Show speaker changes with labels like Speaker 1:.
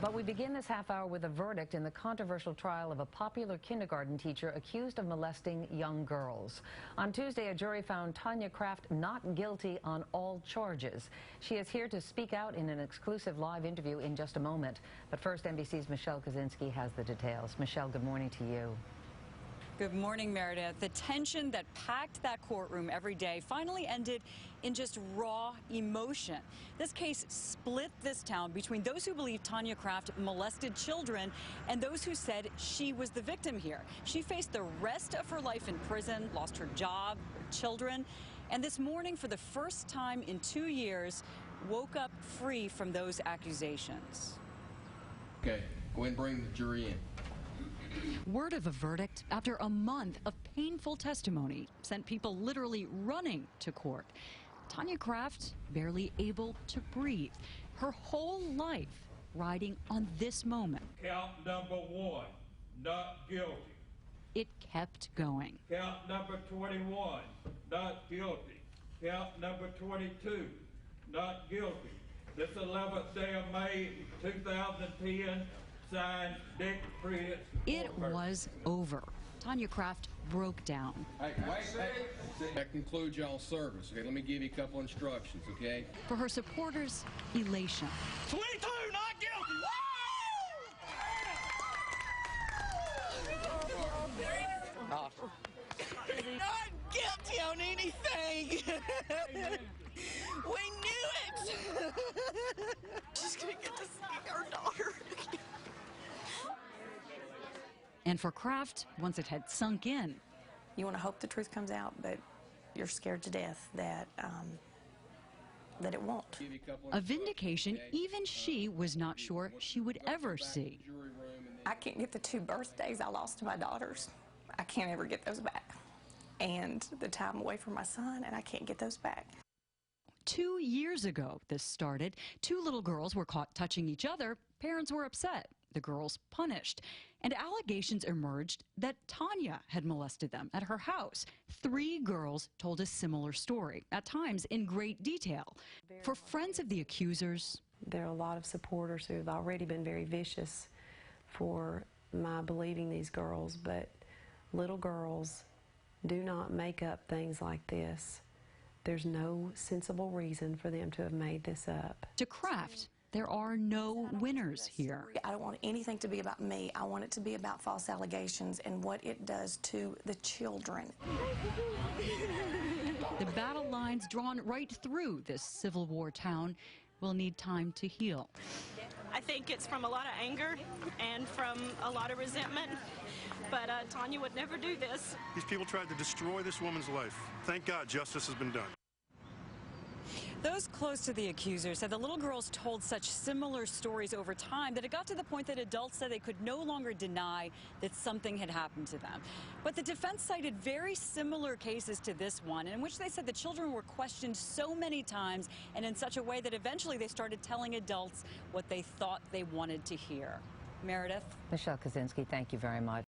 Speaker 1: But we begin this half hour with a verdict in the controversial trial of a popular kindergarten teacher accused of molesting young girls. On Tuesday, a jury found Tonya Craft not guilty on all charges. She is here to speak out in an exclusive live interview in just a moment. But first, NBC's Michelle Kaczynski has the details. Michelle, good morning to you.
Speaker 2: Good morning, Meredith. The tension that packed that courtroom every day finally ended in just raw emotion. This case split this town between those who believe Tonya Craft molested children and those who said she was the victim here. She faced the rest of her life in prison, lost her job, her children, and this morning, for the first time in 2 years, woke up free from those accusations.
Speaker 3: Okay, go ahead and bring the jury in.
Speaker 2: Word of a verdict after a month of painful testimony sent people literally running to court. Tonya Craft barely able to breathe. Her whole life riding on this moment.
Speaker 4: Count number 1, not guilty.
Speaker 2: It kept going.
Speaker 4: Count number 21, not guilty. Count number 22, not guilty. This 11th day of May, 2010, signed Dick Pritz.
Speaker 2: It was over. Tonya Craft broke down.
Speaker 3: Hey, wait. That concludes y'all's service. Okay, let me give you a couple instructions, okay?
Speaker 2: For her supporters, elation.
Speaker 4: 22, not guilty!
Speaker 5: Not guilty on anything. We knew it. She's gonna get to see our daughter.
Speaker 2: And for Craft, once it had sunk in,
Speaker 6: you want to hope the truth comes out, but you're scared to death that it won't.
Speaker 2: A vindication even she was not sure she would ever see.
Speaker 6: I can't get the 2 birthdays I lost to my daughters. I can't ever get those back. And the time away from my son, and I can't get those back.
Speaker 2: 2 years ago, this started. 2 little girls were caught touching each other. Parents were upset. The girls punished. And allegations emerged that Tonya had molested them at her house. 3 girls told a similar story, at times in great detail. For friends of the accusers,
Speaker 7: there are a lot of supporters who have already been very vicious for my believing these girls, but little girls do not make up things like this. There's no sensible reason for them to have made this up.
Speaker 2: To Craft, there are no winners here.
Speaker 6: I don't want anything to be about me. I want it to be about false allegations and what it does to the children.
Speaker 2: The battle lines drawn right through this Civil War town will need time to heal.
Speaker 8: I think it's from a lot of anger and from a lot of resentment, but Tonya would never do this.
Speaker 9: These people tried to destroy this woman's life. Thank God justice has been done.
Speaker 2: Those close to the accusers said the little girls told such similar stories over time that it got to the point that adults said they could no longer deny that something had happened to them. But the defense cited very similar cases to this one, in which they said the children were questioned so many times and in such a way that eventually they started telling adults what they thought they wanted to hear. Meredith?
Speaker 1: Michelle Kaczynski, thank you very much.